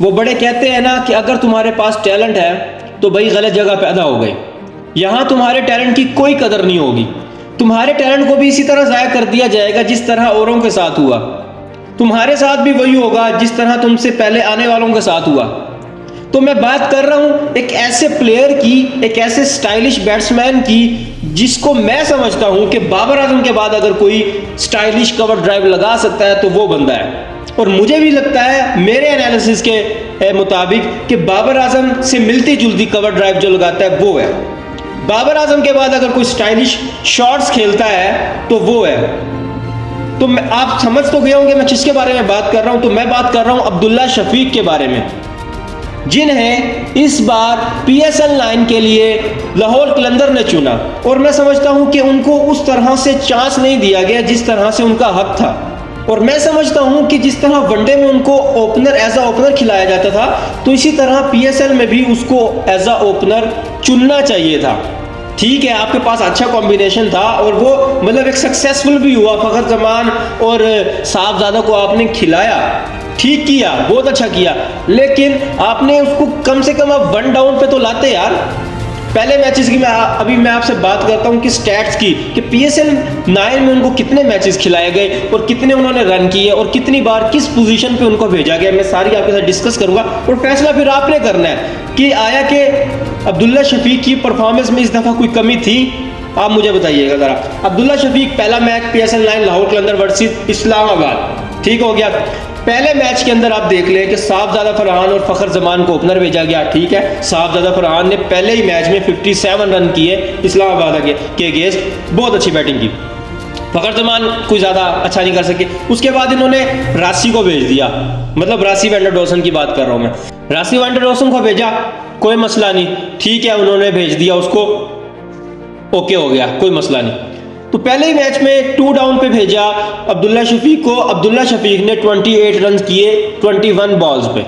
वो बड़े कहते हैं ना कि अगर तुम्हारे पास टैलेंट है तो भाई गलत जगह पैदा हो गए। यहाँ तुम्हारे टैलेंट की कोई कदर नहीं होगी। तुम्हारे टैलेंट को भी इसी तरह ज़ाया कर दिया जाएगा जिस तरह औरों के साथ हुआ। तुम्हारे साथ भी वही होगा जिस तरह तुमसे पहले आने वालों के साथ हुआ। तो मैं बात कर रहा हूँ एक ऐसे प्लेयर की, एक ऐसे स्टाइलिश बैट्समैन की जिसको मैं समझता हूँ कि बाबर आजम के बाद अगर कोई स्टाइलिश कवर ड्राइव लगा सकता है तो वो बंदा है। और मुझे भी लगता है मेरे एनालिसिस के मुताबिक कि बाबर आजम से मिलती जुलती कवर ड्राइव जो लगाता है वो है। बाबर आजम के बाद अगर कोई स्टाइलिश शॉट्स खेलता है तो वो है। तो आप समझ तो गए होंगे मैं किसके बारे में बात कर रहा हूं। तो मैं बात कर रहा हूं अब्दुल्ला शफीक के बारे में, जिन्हें इस बार PSL 9 के लिए लाहौर कलंदर ने चुना। और मैं समझता हूं कि उनको उस तरह से चांस नहीं दिया गया जिस तरह से उनका हक था। और मैं समझता हूं कि जिस तरह वनडे में उनको ओपनर एज अ ओपनर खिलाया जाता था तो इसी तरह PSL में भी उसको एज अ ओपनर चुनना चाहिए था। ठीक है, आपके पास अच्छा कॉम्बिनेशन था और वो मतलब एक सक्सेसफुल भी हुआ। फखर जमान और साहबजादा को आपने खिलाया, ठीक किया, बहुत अच्छा किया, लेकिन आपने उसको कम से कम आप 1 डाउन पे तो लाते यार। पहले मैचेस की अभी मैं आपसे बात करता हूँ कि स्टैट्स की कि PSL 9 में उनको कितने मैचेस खिलाए गए और कितने उन्होंने रन किए और कितनी बार किस पोजीशन पे उनको भेजा गया। मैं सारी आपके साथ डिस्कस करूंगा और फैसला फिर आपने करना है कि आया कि अब्दुल्ला शफीक की परफॉर्मेंस में इस दफ़ा कोई कमी थी। आप मुझे बताइएगा ज़रा। अब्दुल्ला शफीक पहला मैच PSL 9 लाहौर कलंदर वर्सेस इस्लामाबाद, ठीक हो गया। पहले मैच के अंदर आप देख लें कि साहबजादा फरहान और फखर जमान को ओपनर भेजा गया, ठीक है। साहबजादा फरहान ने पहले ही मैच में 57 रन किए इस्लामाबाद के अगेंस्ट, बहुत अच्छी बैटिंग की। फखर जमान कोई ज़्यादा अच्छा नहीं कर सके। उसके बाद इन्होंने राशि को भेज दिया, मतलब राशि वैंडर डॉसन की बात कर रहा हूँ मैं। राशि वैंडर डॉसन को भेजा, कोई मसला नहीं, ठीक है, उन्होंने भेज दिया उसको, ओके हो गया, कोई मसला नहीं। तो पहले ही मैच में 2 डाउन पे भेजा अब्दुल्ला शफीक को। अब्दुल्ला शफीक ने 28 रन किए 21 बॉल्स पे,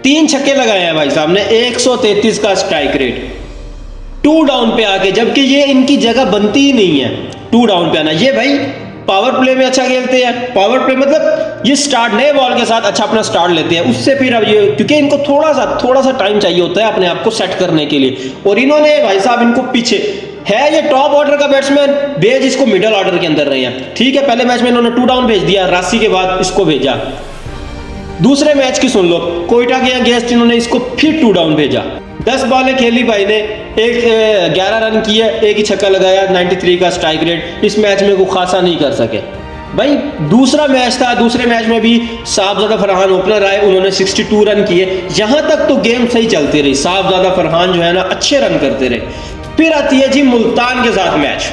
3 छक्के लगाए हैं भाई साहब ने, 133 का स्ट्राइक रेट 2 डाउन पे आके, जबकि ये इनकी जगह बनती ही नहीं है 2 डाउन पे आना। ये भाई पावर प्ले में अच्छा खेलते हैं। पावर प्ले मतलब ये स्टार्ट नए बॉल के साथ अच्छा अपना स्टार्ट लेते हैं, उससे फिर अब ये, क्योंकि इनको थोड़ा सा टाइम चाहिए होता है अपने आप को सेट करने के लिए। और इन्होंने भाई साहब इनको पीछे है, ये टॉप ऑर्डर का बैट्समैन, भेज इसको मिडिल ऑर्डर के अंदर रहे हैं, ठीक है। पहले मैच में इन्होंने 2 डाउन भेज दिया, राशि के बाद इसको भेजा। दूसरे मैच की सुन लो, कोयटा के अगेंस्ट इन्होंने इसको फिर 2 डाउन भेजा। 10 बॉलें खेली भाई ने, 11 रन किए, एक ही छक्का लगाया, 93 का स्ट्राइक रेट। इस मैच में कोई खासा नहीं कर सके भाई। दूसरा मैच था, दूसरे मैच में भी साहबजादा फरहान ओपनर आए, उन्होंने 62 रन किए। यहां तक तो गेम सही चलती रही, साहबजादा फरहान जो है ना अच्छे रन करते रहे। फिर आती है जी मुल्तान के साथ मैच।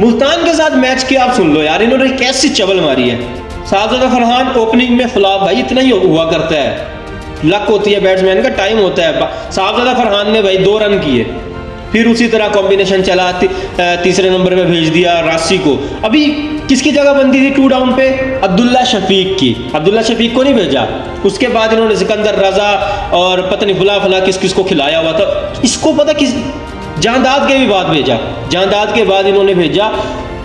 मुल्तान के साथ मैच की आप सुन लो यार, इन्होंने कैसी चबल मारी है। साहबजादा फरहान ओपनिंग में फ्लॉप, भाई इतना ही हुआ करता है, लक होती है, बैट्समैन का टाइम होता है। साहबजादा फरहान ने भाई 2 रन किए, फिर उसी तरह कॉम्बिनेशन चला, तीसरे नंबर पे भेज दिया राशि को। अभी किसकी जगह बनती थी 2 डाउन पे? अब्दुल्ला शफीक की। अब्दुल्ला शफीक को नहीं भेजा। उसके बाद इन्होंने सिकंदर रजा और पता नहीं फला किस किस को खिलाया हुआ था। इसको पता किस जांदाद के भी बाद भेजा, जांदाद के बाद इन्होंने भेजा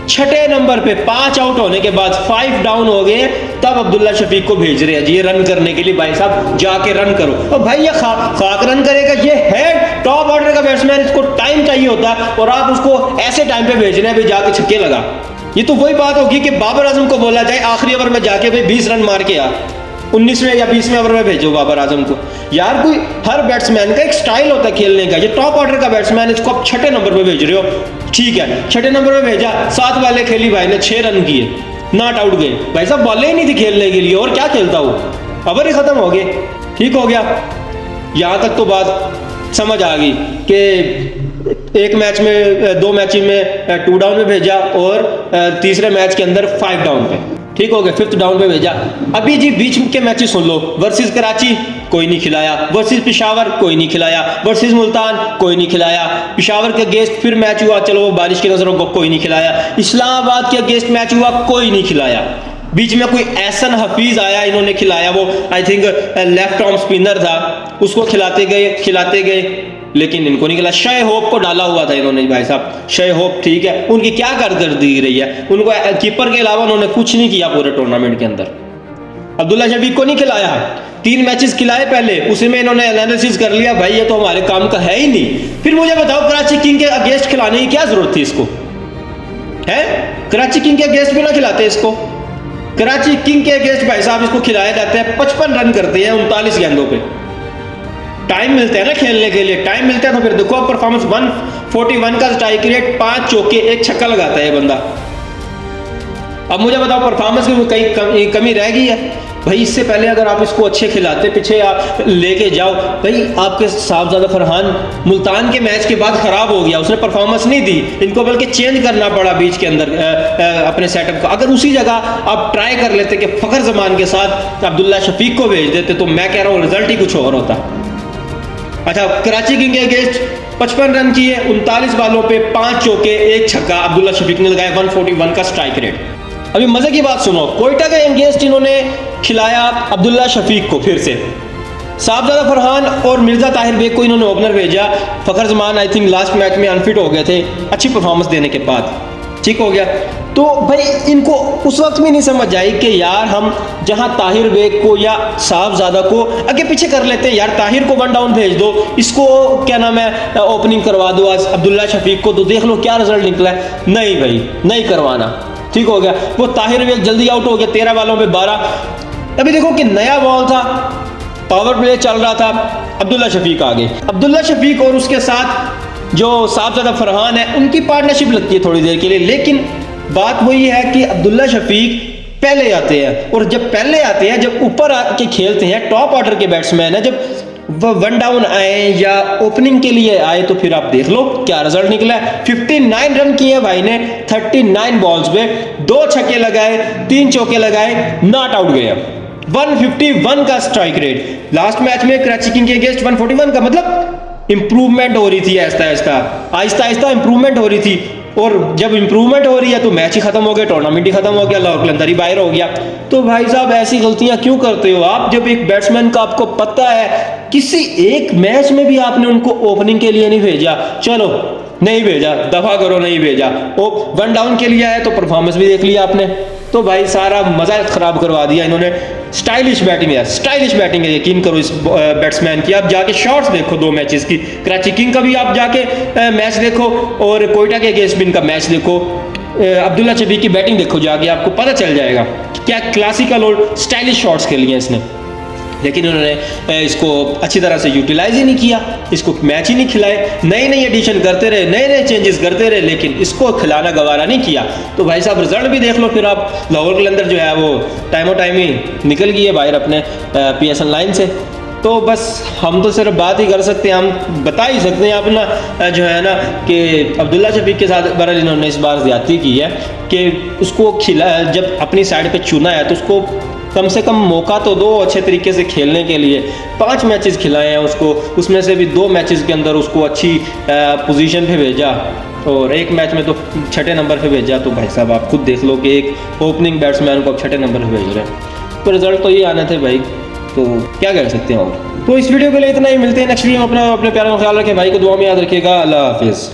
6ठे नंबर पे, 5 आउट होने के बाद 5 डाउन हो गए, तब अब्दुल्ला शफीक को भेज रहे हैं जी रन करने के लिए। भाई साहब जाके रन करो। और भाई ये खाक रन करेगा, ये है टॉप ऑर्डर का बैट्समैन, इसको टाइम चाहिए होता है और आप उसको ऐसे टाइम पे भेज रहे हैं भाई जाके छक्के लगा। ये तो वही बात होगी कि बाबर आजम को बोला जाए आखिरी ओवर में जाके भाई 20 रन मार के आ, 19वें या 20वें ओवर में भेजो बाबर आजम को। यार कोई हर बैट्समैन का एक स्टाइल होता है खेलने का। ये टॉप ऑर्डर का बैट्समैन, इसको आप 6ठे नंबर पे भेज रहे हो, ठीक है, 6ठे नंबर पे भेजा, 7 बॉलें खेली भाई ने, 6 रन किए, नॉट आउट गए। भाई साहब बॉलें ही नहीं थी खेलने के लिए, और क्या खेलता वो, ओवर ही खत्म हो गए, ठीक हो गया। यहाँ तक तो बात समझ आ गई कि एक मैच में 2 मैच में 2 डाउन में भेजा और तीसरे मैच के अंदर 5 डाउन पे, ठीक हो गया, 5th डाउन पे भेजा। अभी जी बीच के मैचेस सुन लो, वर्सेस कराची कोई नहीं खिलाया, वर्सेस पेशावर कोई नहीं खिलाया, वर्सेस मुल्तान कोई नहीं खिलाया, पेशावर के अगेंस्ट फिर मैच हुआ, चलो वो बारिश की नजरों को कोई नहीं खिलाया, इस्लामाबाद के अगेंस्ट मैच हुआ, कोई नहीं खिलाया। बीच में कोई एहसन हफीज आया, इन्होंने खिलाया, वो I think left arm spinner था, उसको खिलाते गए, लेकिन इनको नहीं खिला। शय होप को डाला हुआ था इन्होंने भाई साहब, शय होप, ठीक है, उनकी क्या कारकर्दगी रही है, उनको कीपर के अलावा उन्होंने कुछ नहीं किया पूरे टूर्नामेंट के अंदर। अब्दुल्ला शफीक को नहीं खिलाया, 3 मैचेस खिलाए पहले, उसी में इन्होंने एनालिसिस कर लिया भाई ये तो हमारे काम का है ही नहीं। फिर मुझे बताओ कराची किंग के अगेंस्ट खिलाने की क्या जरूरत थी इसको, है? कराची किंग के अगेंस्ट भी ना खिलाते इसको। कराची किंग के अगेंस्ट भाई साहब इसको खिलाया जाता है, 55 रन करते हैं 39 गेंदों पे। टाइम मिलता है ना खेलने के लिए, टाइम मिलता है तो फिर देखो परफॉर्मेंस 141 का स्ट्राइक रेट, 5 चौके 1 छक्का लगाता है ये बंदा। अब मुझे बताओ परफॉर्मेंस में कहीं कमी रह गई है भाई? इससे पहले अगर आप इसको अच्छे खिलाते, पीछे आप लेके जाओ भाई। आपके साहबजादा फरहान मुल्तान के मैच के बाद खराब हो गया, उसने परफॉर्मेंस नहीं दी, इनको बल्कि चेंज करना पड़ा बीच के अंदर अपने सेटअप को। अगर उसी जगह आप ट्राई कर लेते कि फखर जमान के साथ अब्दुल्ला शफीक को भेज देते तो मैं कह रहा हूँ रिजल्ट ही कुछ और होता। अच्छा, कराची किंग के अगेंस्ट 55 रन किए 39 बालों पे, 5 चौके 1 छक्का अब्दुल्ला शफीक ने लगाया, 141 का स्ट्राइक रेट। अभी मजे की बात सुनो, कोयटा के अगेंस्ट इन्होंने खिलाया अब्दुल्ला शफीक को फिर से, साहबजादा फरहान और मिर्जा ताहिर बेग को इन्होंने ओपनर भेजा। Fakhar Zaman I think last match में अनफिट हो गए थे अच्छी परफॉर्मेंस देने के बाद, ठीक हो गया। तो भाई इनको उस वक्त भी नहीं समझ आई कि यार हम जहां ताहिर बेग को या साहबजादा को आगे पीछे कर लेते हैं, यार ताहिर को 1 डाउन भेज दो, इसको क्या नाम है ओपनिंग करवा दो आज अब्दुल्ला शफीक को, तो देख लो क्या रिजल्ट निकला है। नहीं भाई, नहीं करवाना, ठीक हो गया। वो ताहिर बेग जल्दी आउट हो गया 13 बालों पे 12। अभी देखो कि नया बॉल था, पावर प्ले चल रहा था, अब्दुल्ला शफीक आ गए। अब्दुल्ला शफीक और उसके साथ जो साहबजादा फरहान है उनकी पार्टनरशिप लगती है थोड़ी देर के लिए, लेकिन बात वही है कि अब्दुल्ला शफीक पहले आते हैं, और जब पहले आते हैं, जब ऊपर आके खेलते हैं, टॉप ऑर्डर के बैट्समैन है, जब वह 1 डाउन आए या ओपनिंग के लिए आए तो फिर आप देख लो क्या रिजल्ट निकला है। 59 रन किए भाई ने 39 बॉल्स पे, 2 छक्के लगाए, 3 चौके लगाए, नॉट आउट गए। 151 का स्ट्राइक रेट। लास्ट मैच में कराची किंग के अगेंस्ट 141 का, मतलब इंप्रूवमेंट हो रही थी, आहिस्ता आहिस्ता इंप्रूवमेंट हो रही थी। और जब इंप्रूवमेंट हो रही है तो मैच ही खत्म हो गया, टूर्नामेंट ही खत्म हो गया, लॉकलंदर ही बाहर हो गया। तो भाई साहब ऐसी गलतियां क्यों करते हो आप? जब एक बैट्समैन का आपको पता है किसी एक मैच में भी आपने उनको ओपनिंग के लिए नहीं भेजा, चलो नहीं भेजा, दफा करो, नहीं भेजा, वो 1 डाउन के लिए आया तो परफॉर्मेंस भी देख लिया आपने, तो भाई सारा मजा खराब करवा दिया इन्होंने। स्टाइलिश बैटिंग है, स्टाइलिश बैटिंग है, यकीन करो इस बैट्समैन की। आप जाके शॉट्स देखो 2 मैचेस की, कराची किंग का भी आप जाके मैच देखो और कोयटा के अगेंस्ट भी इनका मैच देखो, अब्दुल्ला शफीक की बैटिंग देखो जाके, आपको पता चल जाएगा क्या क्लासिकल और स्टाइलिश शॉट्स खेली हैं इसने। लेकिन उन्होंने इसको अच्छी तरह से यूटिलाइज ही नहीं किया, इसको मैच ही नहीं खिलाए, नए नए एडिशन करते रहे, नए नए चेंजेस करते रहे, लेकिन इसको खिलाना गवारा नहीं किया। तो भाई साहब रिजल्ट भी देख लो फिर आप, लाहौर कलंदर जो है वो टाइमो टाइम ही निकल गई है बाहर अपने PSL लाइन से। तो बस हम तो सिर्फ बात ही कर सकते हैं, हम बता ही सकते हैं अपना जो है ना कि अब्दुल्ला शफीक के साथ बहरहाल इन्होंने इस बार ज्यादती की है कि उसको जब अपनी साइड पे चुना है तो उसको कम से कम मौका तो दो अच्छे तरीके से खेलने के लिए। 5 मैचेस खिलाए हैं उसको, उसमें से भी 2 मैचेस के अंदर उसको अच्छी पोजीशन पे भेजा और 1 मैच में तो 6ठे नंबर पे भेजा। तो भाई साहब आप खुद देख लो कि एक ओपनिंग बैट्समैन को अब 6ठे नंबर पे भेज रहे हैं, तो रिजल्ट तो ये आने थे भाई, तो क्या कर सकते हैं और। तो इस वीडियो के लिए इतना ही, मिलते हैं नेक्स्ट वीडियो में। अपने प्यारों का ख्याल रखें, भाई को दुआ में याद रखिएगा। अल्लाह हाफिज़।